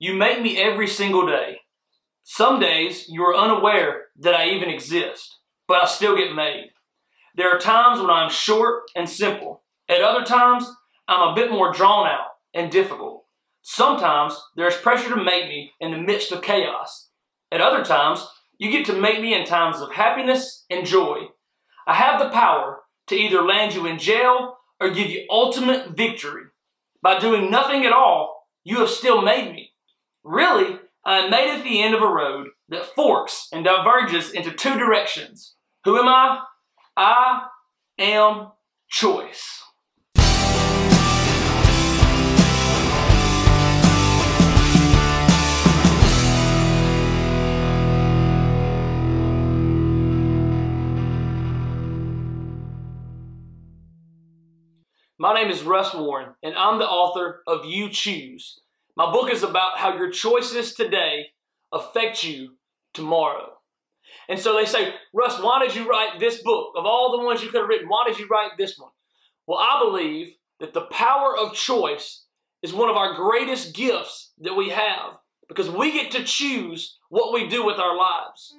You make me every single day. Some days you are unaware that I even exist, but I still get made. There are times when I'm short and simple. At other times, I'm a bit more drawn out and difficult. Sometimes there's pressure to make me in the midst of chaos. At other times, you get to make me in times of happiness and joy. I have the power to either land you in jail or give you ultimate victory. By doing nothing at all, you have still made me. Really, I am made at the end of a road that forks and diverges into two directions. Who am I? I am choice. My name is Russ Warren, and I'm the author of You Choose. My book is about how your choices today affect you tomorrow. And so they say, Russ, why did you write this book? Of all the ones you could have written, why did you write this one? Well, I believe that the power of choice is one of our greatest gifts that we have, because we get to choose what we do with our lives.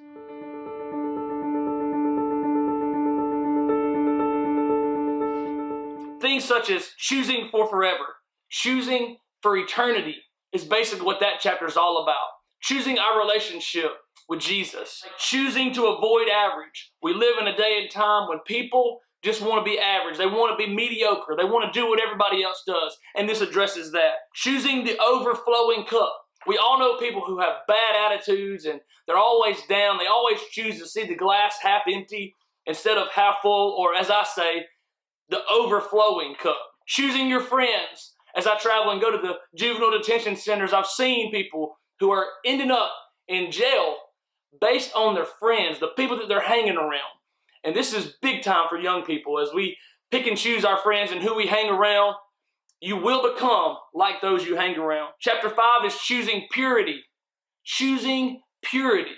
Things such as choosing for forever, choosing for eternity is basically what that chapter is all about. Choosing our relationship with Jesus, choosing to avoid average. We live in a day and time when people just want to be average. They want to be mediocre. They want to do what everybody else does. And this addresses that. Choosing the overflowing cup. We all know people who have bad attitudes and they're always down. They always choose to see the glass half empty instead of half full, or as I say, the overflowing cup. Choosing your friends. As I travel and go to the juvenile detention centers, I've seen people who are ending up in jail based on their friends, the people that they're hanging around. And this is big time for young people. As we pick and choose our friends and who we hang around, you will become like those you hang around. Chapter 5 is choosing purity. Choosing purity.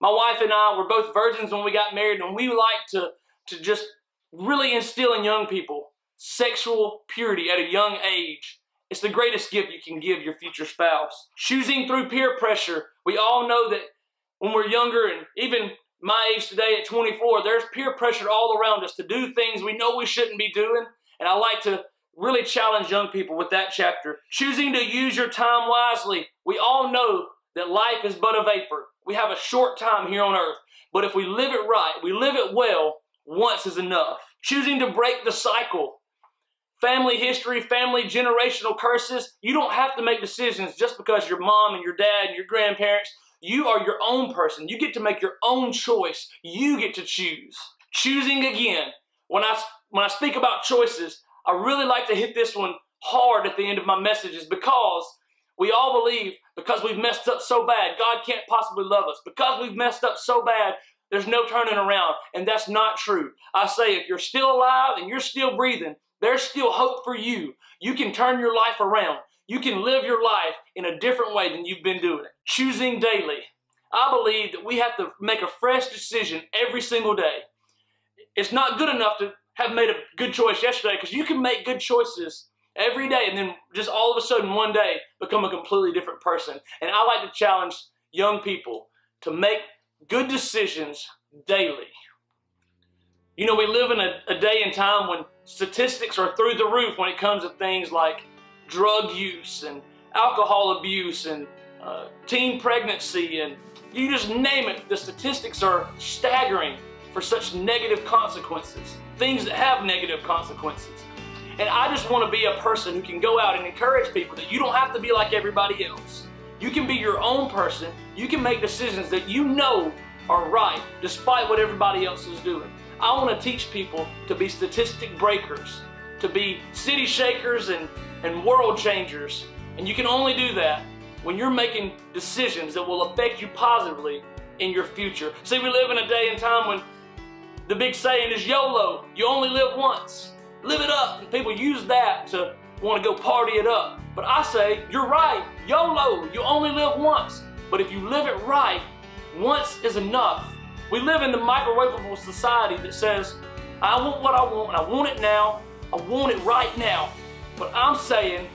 My wife and I were both virgins when we got married, and we like to just really instill in young people sexual purity at a young age. It's the greatest gift you can give your future spouse. Choosing through peer pressure. We all know that when we're younger, and even my age today at 24, there's peer pressure all around us to do things we know we shouldn't be doing. And I like to really challenge young people with that chapter. Choosing to use your time wisely. We all know that life is but a vapor. We have a short time here on earth. But if we live it right, we live it well, once is enough. Choosing to break the cycle. Family history, family generational curses. You don't have to make decisions just because your mom and your dad and your grandparents. You are your own person. You get to make your own choice. You get to choose. Choosing again. When I speak about choices, I really like to hit this one hard at the end of my messages, because we all believe because we've messed up so bad, God can't possibly love us. Because we've messed up so bad, there's no turning around. And that's not true. I say if you're still alive and you're still breathing, there's still hope for you. You can turn your life around. You can live your life in a different way than you've been doing it. Choosing daily. I believe that we have to make a fresh decision every single day. It's not good enough to have made a good choice yesterday, because you can make good choices every day and then just all of a sudden one day become a completely different person. And I like to challenge young people to make good decisions daily. You know, we live in a day and time when statistics are through the roof when it comes to things like drug use and alcohol abuse and teen pregnancy, and you just name it. The statistics are staggering for such negative consequences, things that have negative consequences. And I just want to be a person who can go out and encourage people that you don't have to be like everybody else. You can be your own person. You can make decisions that you know are right despite what everybody else is doing. I want to teach people to be statistic breakers, to be city shakers and world changers. And you can only do that when you're making decisions that will affect you positively in your future. See, we live in a day and time when the big saying is YOLO, you only live once. Live it up. And people use that to want to go party it up. But I say, you're right, YOLO, you only live once. But if you live it right, once is enough. We live in the microwavable society that says, I want what I want, and I want it now. I want it right now. But I'm saying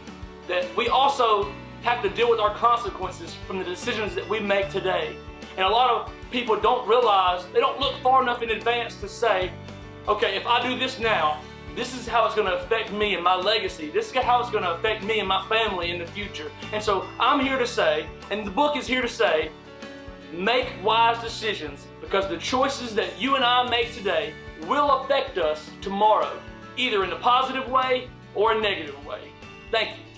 that we also have to deal with our consequences from the decisions that we make today. And a lot of people don't realize, they don't look far enough in advance to say, okay, if I do this now, this is how it's going to affect me and my legacy. This is how it's going to affect me and my family in the future. And so I'm here to say, and the book is here to say, make wise decisions, because the choices that you and I make today will affect us tomorrow, either in a positive way or a negative way. Thank you.